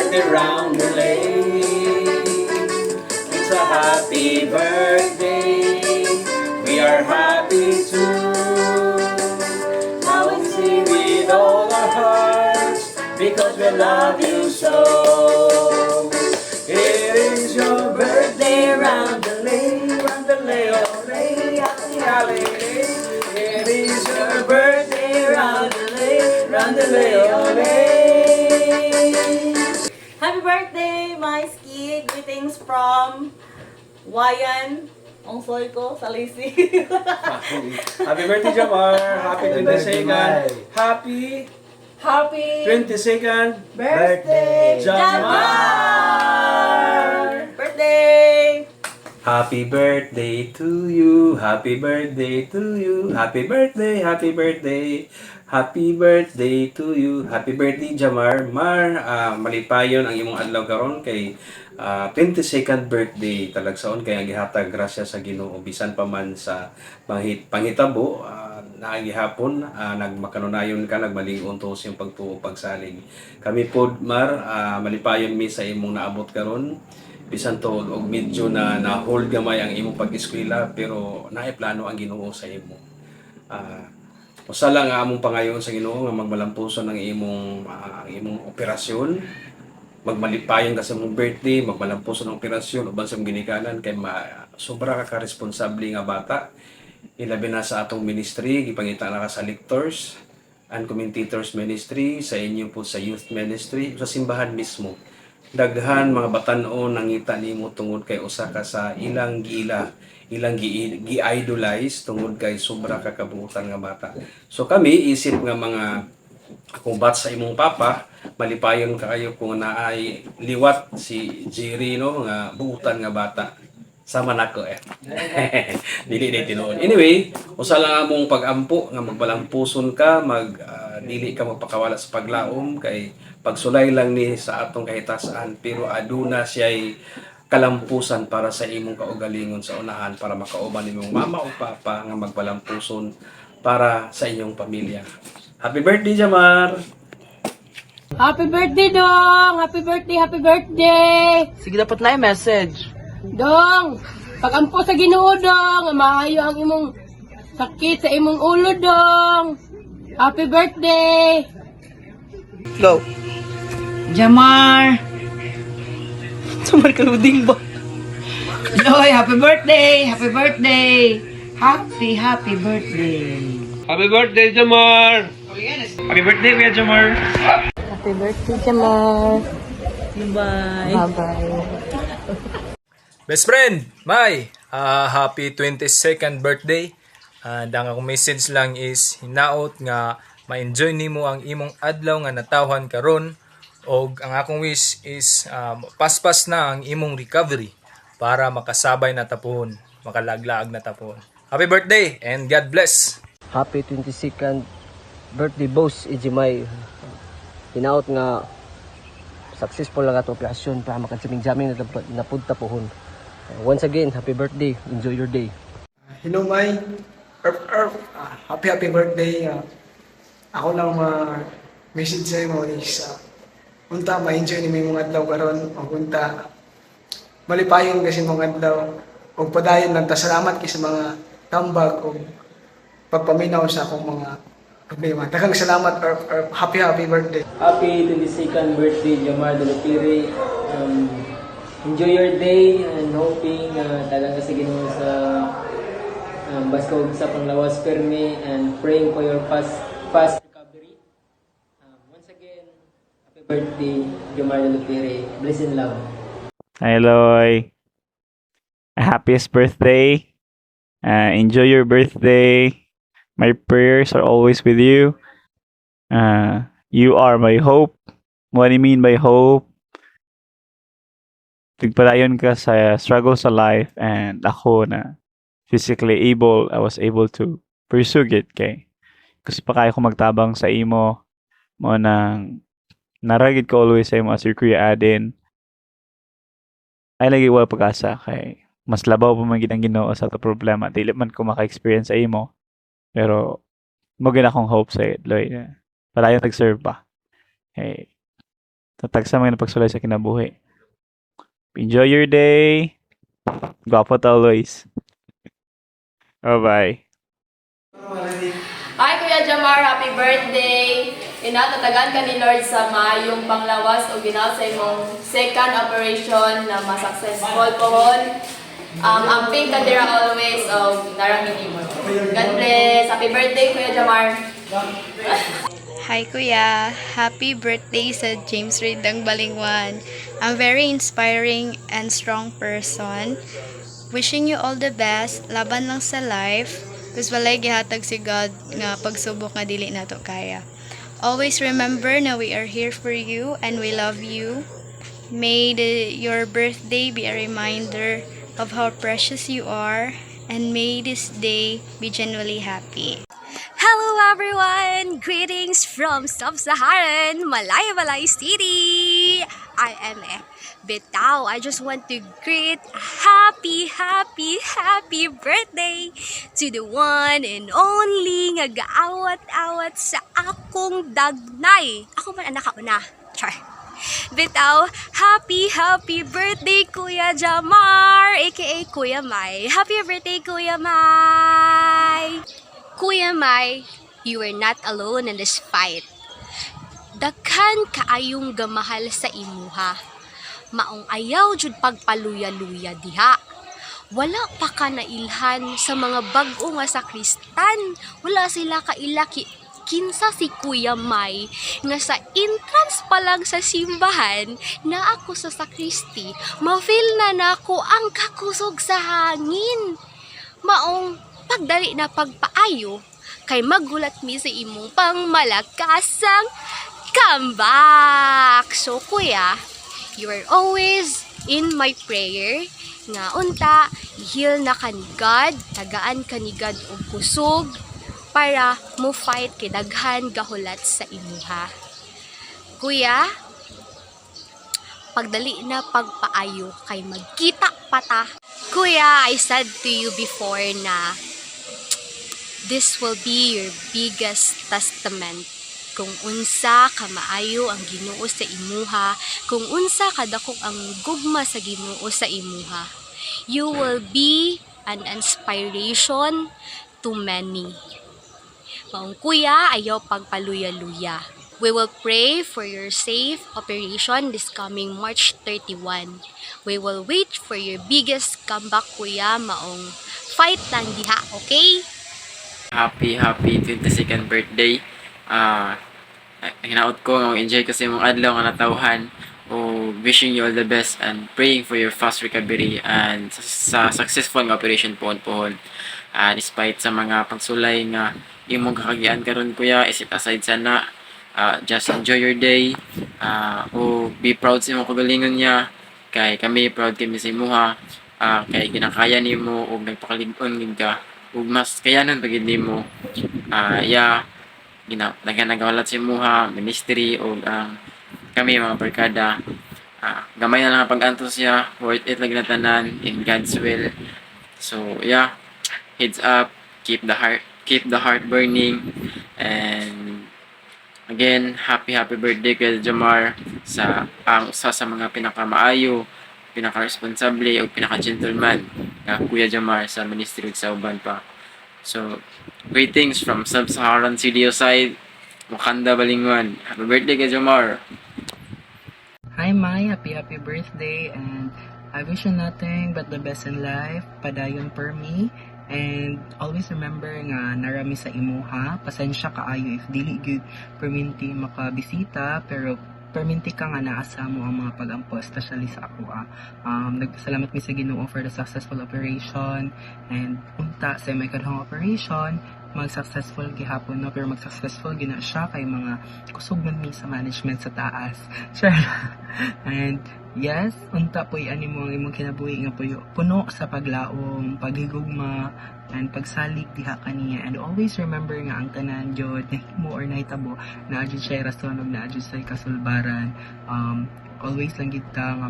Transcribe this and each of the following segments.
birthday round the lane. It's a happy birthday. We are happy too. Now we sing with all our hearts because we love you so. It is your birthday round the lane, oh lane, yally. It is your birthday round the lane, oh lane. Happy birthday, my skid! Greetings from Wayan. Ang soy ko sa Lisi. Happy birthday, Jamar. Happy 22nd. Happy 22nd Birthday, Jamar. Birthday! Happy birthday to you. Happy birthday to you. Happy birthday, happy birthday. Happy birthday to you. Happy birthday, Jamar. Malipayon ang imong adlaw karon kay 22nd birthday talagsaon kay gihatag grasya sa Ginoo bisan pa man sa panghitabo naagihapon nagmakanunayon ka nagmaling-on to sa iyong pagtuo pagsalig. Kami pod malipayon mi sa imong naabot karon bisan to og medyo na hold gamay ang imong pag-eskwela pero naay plano ang Ginoo sa imo. Usala nga among pangayon sa Ginoo nga magmalampuson ang imong operasyon. Magmalipayon ka sa mong birthday, magmalampuson ang operasyon uban sa ginikanan kay sobra ka responsable nga bata. Ilabi na sa atong ministry, gipangita na ka sa lectors and commentators ministry, sa inyo po sa youth ministry, sa simbahan mismo. Daghan mga batan-o nangita nimo tungod kay usa ka sa ilang gi-idolize tungod kay sobra ka kabuutan nga bata. So kami isip nga mga akubat sa imong papa, malipayon kayo kung naay liwat si Jerry no nga buutan nga bata. Sama nako dili tinuod. Anyway, usa lang among pag-ampo nga magbalampuson ka, dili ka magpakawala sa paglaom kay pagsulay lang ni sa atong kahitasan pero aduna siya'y kalampusan para sa imong kaugalingon sa unahan para makauban nimong mama o papa nga magbalampuson para sa inyong pamilya. Happy birthday, Jamar! Happy birthday, Dong! Happy birthday, happy birthday! Sige, dapat na yung message. Dong! Pag-ampo sa Ginoo, Dong! Maayo ang imong sakit sa imong ulo, Dong! Happy birthday! Go. Jamar! Sumar ka luding ba? Loy, happy birthday! Happy birthday! Happy birthday! Happy birthday, Jamar! Happy birthday, Kuya Jamar! Happy birthday, Jamar! Bye! Bye-bye! Best friend, May, happy 22nd birthday. And ang akong message lang is hinaot nga ma-enjoy nimo ang imong adlaw nga natawhan karon og ang akong wish is paspas na ang imong recovery para makasabay na tapuhon, makalaglaag na tapuhon. Happy birthday and God bless. Happy 22nd birthday, boss Ejimay. Hinaot nga successful lang ato operasyon para makadsaming-jaming na punta pohon. Once again, happy birthday. Enjoy your day. Hello, May. Happy birthday. Ako lang message sa mo is unta ma-enjoy ni mong adlaw karon o unta malipayon kasi mong adlaw o padayon lang ta salamat kay sa mga tambag o pagpaminaw sa akong mga problema. Daghang salamat happy birthday. Happy 22nd birthday, Jamar Dalupiri. Enjoy your day and hoping tagang kasi Ginoo sa baskog sa panglawas permi and praying for your fast recovery. Once again, happy birthday, Jamar Dalupiri. Bless and love. Hi, Eloy. Happiest birthday. Enjoy your birthday. My prayers are always with you. You are my hope. What do you mean by hope? Tigpadayon ka sa struggle sa life and ako na physically able, I was able to pursue it kay. Kasi pa kaya ko magtabang sa imo mo nang naragid ko always sa imo as your Kuya Aden. Ay lagi wala pag-asa kay mas labaw pa man gid ang Ginoo sa to problema. Dili man ko maka-experience sa imo. Pero mo gid akong hope sa it, Loy. Padayon tag-serve pa. Hey, Tatag sa mga napagsulay sa kinabuhi. Enjoy your day. Guwapo always. Bye-bye. Hi Kuya Jamar, happy birthday! Inatatagan ka ni Lord sa mayong panglawas o ginawa sa imong second operation na ma-successful pohon. Amping ka dira always o naramini mo. God bless! Happy birthday Kuya Jamar! Hi Kuya, happy birthday sa James Reid ng Balingwan. I'm very inspiring and strong person. Wishing you all the best, laban lang sa life. Kus walay gihatag si God nga pagsubok nga dili nato kaya. Always remember na we are here for you and we love you. May your birthday be a reminder of how precious you are and may this day be genuinely happy. Hello everyone! Greetings from Sub-Saharan Malay City! I am Bitaw. I just want to greet a happy birthday to the one and only nga gaawat-awat sa akong dagnay. Ako man anak ako na. Char. Bitaw, happy birthday Kuya Jamar, aka Kuya Mai. Happy birthday Kuya Mai! Kuya Mai, you are not alone in this fight. Daghan kaayong gamahal sa imuha. Maong ayaw jud pagpaluya-luya diha. Wala pa ka nailhan sa mga bag-o nga sakristan. Wala sila kailaki kinsa si Kuya Mai nga sa entrance pa lang sa simbahan na ako sa sakristi, ma-feel na nako ang kakusog sa hangin. Maong pagdali na pagpaayo kay magulat mi sa imong pangmalakasang comeback. So Kuya, you are always in my prayer nga unta heal na ka ni God, tagaan ka ni God og kusog para mo fight kay daghan gahulat sa imuha. Kuya, pagdali na pagpaayo kay magkita pata. Kuya, I said to you before na this will be your biggest testament kung unsa ka maayo ang Ginoo sa imuha, kung unsa kadako ang gugma sa Ginoo sa imuha. You will be an inspiration to many. Maong Kuya, ayaw pagpaluya-luya. We will pray for your safe operation this coming March 31. We will wait for your biggest comeback, Kuya. Maong fight lang diha, okay? Happy 22nd birthday. Hinaot ko nga enjoy kasi mong adlaw nga natawhan. Wishing you all the best and praying for your fast recovery and sa successful nga operation pohon-pohon. Despite sa mga pagsulay nga imong kakagian karon Kuya, is it aside sana. Just enjoy your day. Be proud sa imong kagalingon niya. Kay kami proud kami sa imuha. Kay ginakaya nimo og nagpakalig-on ka. Ug mas kayanon pagid nimo. Nagawalat sa imuha, ministry o kami mga barkada. Gamay na lang ang pag-antos siya, worth it lang na tanan in God's will. So yeah, heads up, keep the heart burning, and again, happy birthday Kuya Jamar sa usa sa mga pinakamaayo, pinaka-responsable o pinaka-gentleman na Kuya Jamar sa ministry ug sa uban pa. So, greetings from Sub-Saharan City side, Wakanda, Balingwan. Happy birthday Kuya Jamar! Hi Mai, happy birthday, and I wish you nothing but the best in life. Padayon per me, and always remember nga narami sa imuha. Pasensya kaayo if dili gyud perminti makabisita, pero perminti ka nga naasa mo ang mga pag-ampo, especially sa ako. Nagpasalamat mi sa Ginoo for the successful operation, and unta sa may kadhong operation mag-successful gihapon no, pero mag-successful gina siya kay mga kusog man mi sa management sa taas. Sure. And yes, unta po ani mo ang imong kinabuhi nga puno sa paglaom, paghigugma, and pagsalig diha kaniya. And always remember nga ang tanan jud nahimo or nahitabo na adjud siya rason ug na adjud sa kasulbaran. Always lang gid ta nga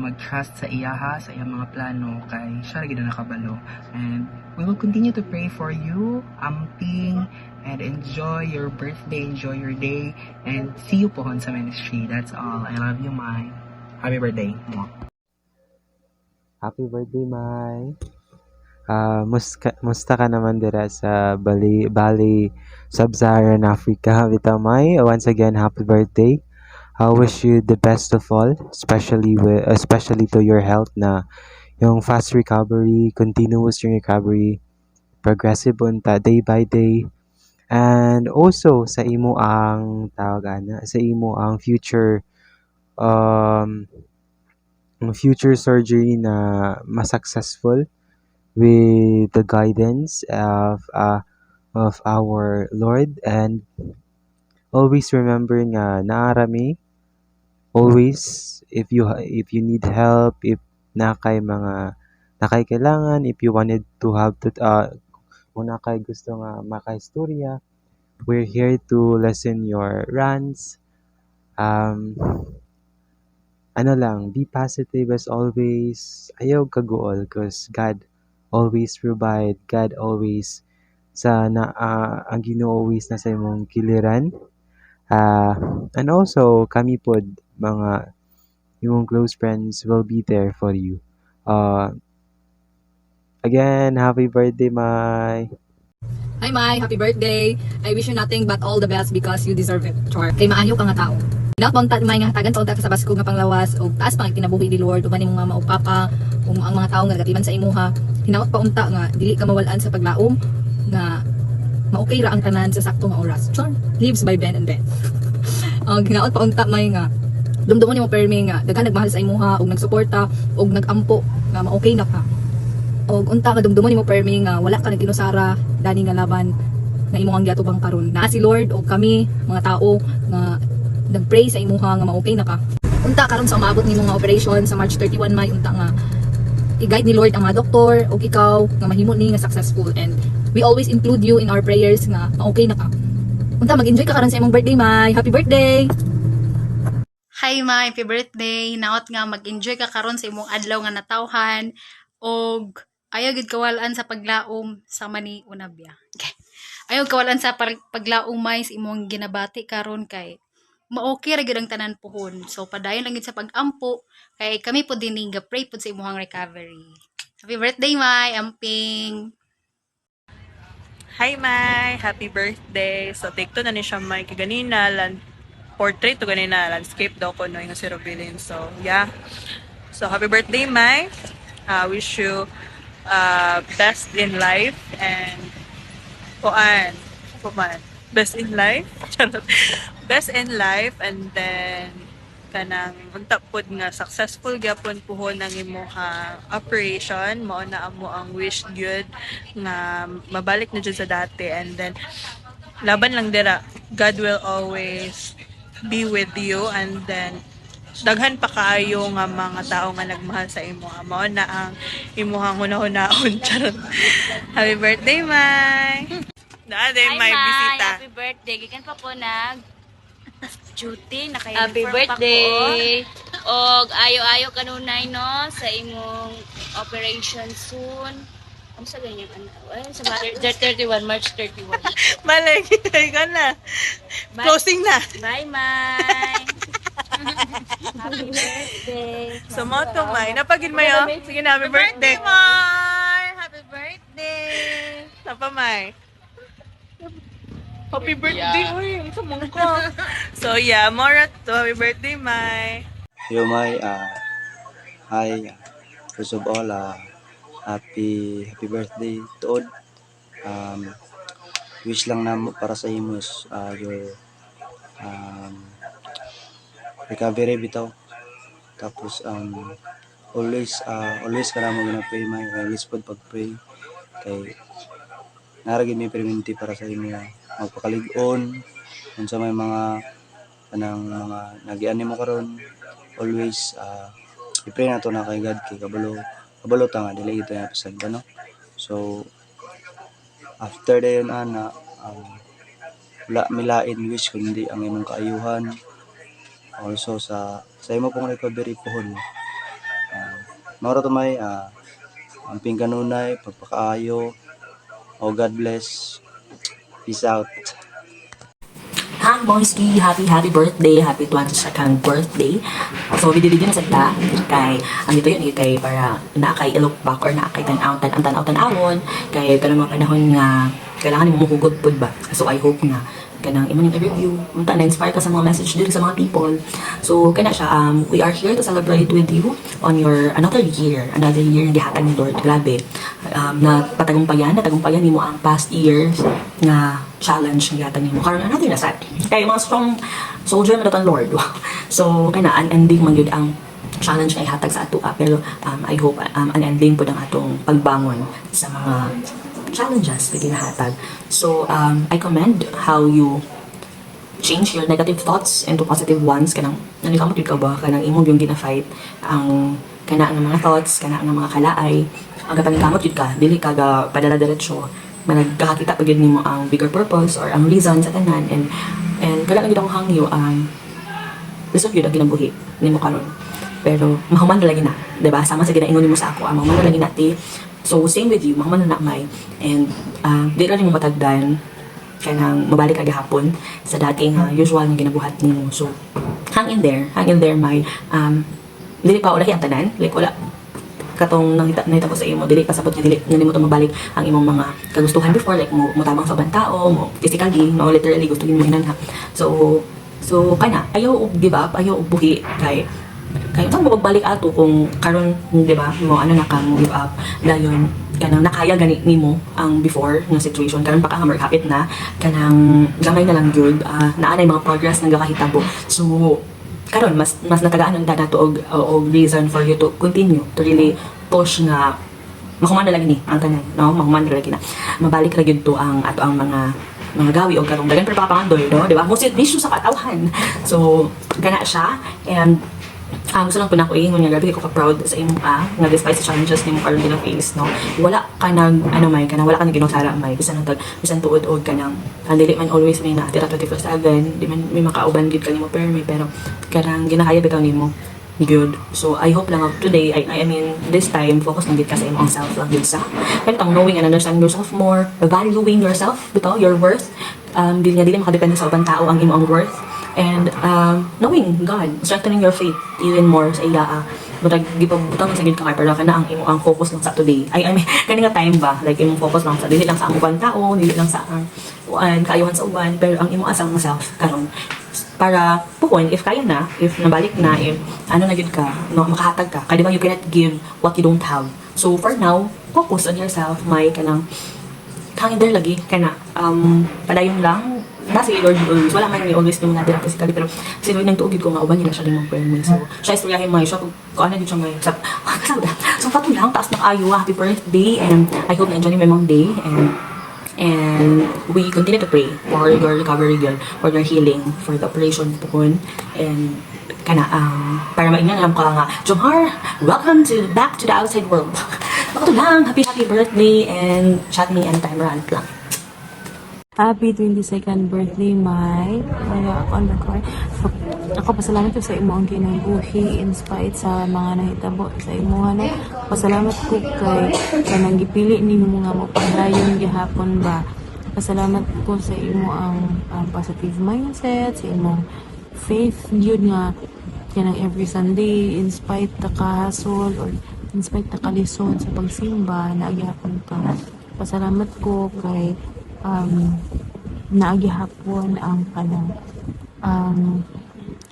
mag-trust sa iya ha, sa iyang mga plano kay siya lagi na nakabalo. And we will continue to pray for you, amping, and enjoy your birthday, enjoy your day, and see you po sa ministry. That's all. I love you, Mai. Happy birthday. Mwah. Happy birthday, Mai. Musta ka naman dira sa Bali, Sub-Saharan Africa, bitaw Mai. Once again, happy birthday. I wish you the best of all, especially to your health na yung fast recovery, continuous yung recovery, progressive unta day by day. And also sa imo ang sa imo ang future surgery na masuccessful with the guidance of our Lord, and always remember nga naarami, always if you need help, if nakay kailangan, if you wanted to have to kung nakay gusto nga makaistorya, we're here to listen your rants. Be positive as always. Ayaw kaguol cause God always provide. God always ang Ginoo always nasa imong kiliran. And also kami pod mga imong close friends will be there for you. Again, happy birthday, Mai. Hi Mai, happy birthday. I wish you nothing but all the best because you deserve it. Char. Kay maayo ka nga tao. Hinaot bang Mai nga hatagan sa unta ka sa basko nga panglawas o taas pang kinabuhi ni Lord uban nimo nga maupapa ang mga tao nga nagatiman sa imuha. Hinaot pa unta nga dili ka mawalan sa paglaom nga maokay ra ang tanan sa sakto nga oras. Char. Lives by Ben and Ben. Hinaot pa unta Mai nga dumdumon nimo permi nga daghan nagmahal sa imuha og nagsuporta og nagampo nga maokay na ka. Og unta ka dumdumon nimo permi nga wala ka nagkinusara dani nga laban nga imong giatubang karon. Naa si Lord og kami mga tao nga nagpray sa imuha nga ma-okay na ka. Unta karon sa umaabot nimo nga operation sa March 31 May unta nga i-guide ni Lord ang mga doktor og ikaw nga mahimo ni nga successful, and we always include you in our prayers nga ma-okay na ka. Unta mag-enjoy ka karon sa imong birthday May. Happy birthday. Hi Mai, happy birthday. Naot nga mag-enjoy ka karon sa imong adlaw nga natawhan og ayaw gid kawalan sa paglaom sa mani unabya. Okay. Ayaw kawalan sa paglaom May sa imong ginabati karon kay ma-okay ra gyud ang tanan pohon. So padayon lang gid sa pag-ampo kay kami po din pray po sa imong recovery. Happy birthday Mai, amping. Hi Mai, happy birthday. So take to na ni siya Mai kay ganina portrait to ganina landscape daw ko no yung si Robilin. So yeah. So happy birthday Mai. Wish you best in life and best in life. Best in life, and then kanang untapod nga successful gyapon puhon ang imong operation, mao na amo ang wish good nga mabalik na jud sa dati, and then laban lang dira. God will always be with you, and then daghan pa kaayo nga mga tao nga nagmahal sa imo. Mao na ang imong hunahunahon. Happy birthday Mai. Hi Mai, bisita. happy birthday. Gikan pa po duty na kayo. Happy birthday. Og ayo-ayo kanunay no sa imong operation soon. Ano sa ganyan sa March 31. Malay, ka na. Closing na. Bye, Mai. Happy birthday. So mo to Mai, napagin mayo. Sige na, happy birthday. Mai! Happy birthday! Napa Mai. Happy birthday, uy. Ito mong ko. So yeah, more to happy birthday, Mai. Yo, Mai. Hi. First of all, happy birthday tuod. Wish lang namo para sa imo your recovery bitaw. Tapos always ka namo gina-pray Mai. Always pod pag-pray kay naragid may perminti para sa imo magpakalig-on unsa may mga nagiani mo karon. Always i-pray nato na kay God kay kabalo ta nga dili ito episode no. So after dayon ana wala milain wish kundi ang imong kaayuhan, also sa imo pong recovery pohon Maura to may amping kanunay, pagpakaayo. Oh, God bless. Peace out. Hi, Moisky! Happy birthday! Happy 22nd birthday! So, video-video na sa ta. Kay, andito yun kay para naakay i-look back or naakay tan-awon. Kay, pero mga panahon nga, kailangan mo muhugod po ba? So, I hope nga, kanang imo yung review, unta na-inspire ka sa mga message dito sa mga people. So, kana siya, we are here to celebrate with you on your another year na gihatag ni Lord. Grabe. Na patagumpayan ni mo ang past years nga challenge nga gihatag ni mo. Karon another na sad. Kay mga strong soldier na daton Lord. So, kana unending man gyud ang challenge nga ihatag sa ato. Pero I hope unending po ang atong pagbangon sa mga challenges na ginahatag. So, I commend how you change your negative thoughts into positive ones. Kanang, nanikamot yun ka ba? Kanang imong yung gina-fight ang kanaan ng mga thoughts, kanaan ng mga kalaay. Ang kapangikamot yun ka, dili ka ga padala-diretso. Managkakakita pa yun mo ang bigger purpose or ang reason sa tanan. And kailangan yun akong hangyo ang lisod yun ang ginabuhi ni mo karon. Pero, mahuman na lagi na. Diba? Sama sa ginaingon mo sa ako, mahuman na lagi na ti. So, same with you, mahuman na may. And, di rin mo matagdan kanang mabalik ka gahapon sa dating usual na ginabuhat nimo. So, hang in there, may. Dili pa wala kayang tanan, like wala katong nahita ko sa imo, dili pasabot nga dili mo to mabalik ang imong mga kagustuhan before, like mo tabang sa bantao, mo physically, no, literally gusto mo hinanha. So kana ayaw og give up, ayaw og buhi kay saan mo magbalik ato kung karon, di ba, mo ano na ka mo give up dayon kanang nakaya gani nimo ang before nga situation karon pa ka magkapit na kanang gamay na lang gyud naanay mga progress nga gakahitabo. So karon mas natagaan ang data to og reason for you to continue to really push nga mahuman na lang ni ang tanan, no, mahuman na lang na mabalik ra gyud to ang ato ang mga gawi o karong dagan pero papangandoy, no, di ba, mo issue sa katawhan. So kana siya. And gusto lang po na ko nga grabe ko ka-proud sa imong nga despite sa challenges nimo karon gina face, no, wala ka nang wala ka nang ginusara may bisan tuod og kanang dili man always may natira 24/7, di man may makauban gid kanimo permi, pero kanang ginakaya bitaw nimo good. So I hope lang today, I mean this time focus lang gid ka sa imong self lang gid sa kanang knowing and understanding yourself more, valuing yourself bitaw, your worth. Dili makadepende sa ubang tao ang imong worth. And knowing God, strengthening your faith even more sa iya. But gipabutang sa gid ka pero kana ang focus lang sa today. I mean kani nga time ba, like imong focus lang sa dili lang sa ang ubang tao, dili lang sa ang kaayuhan sa uban, pero ang imong asang self karon para pukuan if kaya na, if nabalik na, if na gid ka, no, makahatag ka. Kaya di ba you cannot give what you don't have. So for now, focus on yourself, may kanang hangin there lagi kana padayon lang. Kasi Lord always, wala man yung always yung natin physically, pero kasi Lord nang tuugid ko nga uban nila siya limang permi. So siya istoryahin mo siya kung ano din siya may so pato lang, taas ng ayo, happy birthday, and I hope na enjoy mo yung day, and we continue to pray for your recovery girl, for your healing, for the operation po, and kana para maingan ka nga Jomar, welcome back to the outside world. Pato lang, happy birthday, and chat me anytime, rant lang. Happy 22nd birthday, Mike. Ako pasalamat ko sa imo ang kinabuhi in spite sa mga nahitabo sa imo. Pasalamat ko kay kanang gipili nimo nga mo pagdayon gihapon ba. Pasalamat ko sa imo ang positive mindset, sa imong faith yun nga kanang every Sunday in spite ta kahasol or in spite ta kalisod sa pagsimba na gihapon ka. Pasalamat ko kay naagihapon ang kanang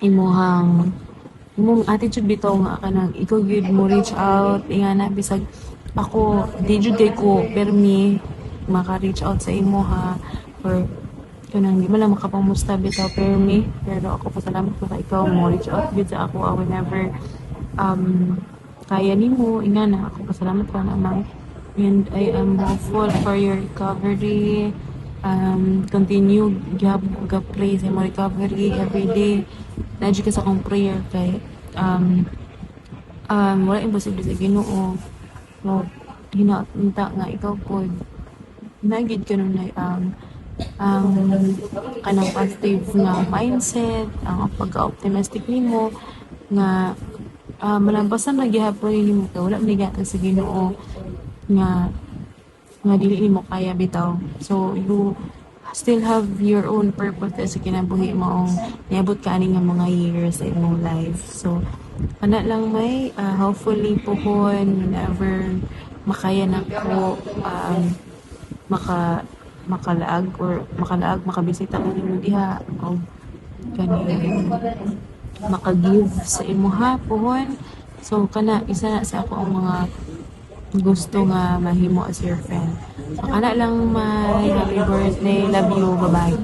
imong attitude bitaw nga kanang ikaw gyud mo reach out ingana bisag ako di jud kay ko permi maka-reach out sa imo or kanang di man lang makapamusta bitaw permi, pero ako pasalamat ko kay ikaw mo reach out gid sa ako whenever kaya nimo ingana ako pasalamat ko na. And I am hopeful for your recovery. Continue pray sa mo recovery every day. Nadyo ka sa akong prayer kay wala imposible sa Ginoo. No, hinata nga ikaw pod nagid ka nun kanang positive nga mindset, ang pagka-optimistic nimo nga malampasan na gihapon nimo kay wala man gatag sa Ginoo nga dili nimo kaya bitaw. So you still have your own purpose sa kinabuhi mo ang niabot ka ani nga mga years sa imong life. So ana lang may hopefully pohon whenever makaya na ko makabisita ko nimo diha o kani makagive sa imuha pohon. So kana isa na sa ako ang mga gusto nga mahimo as your friend. So kana lang may happy birthday, love you, bye-bye.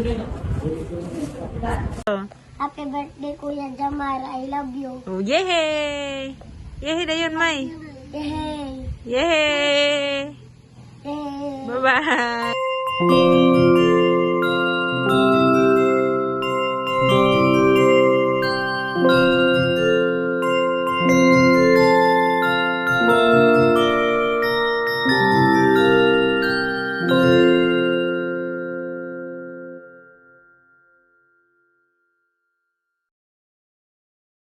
Happy birthday, Kuya Jamar. I love you. Oh, yehey! Yehey na yun, May. Yay! Yehey! Yay! Bye-bye!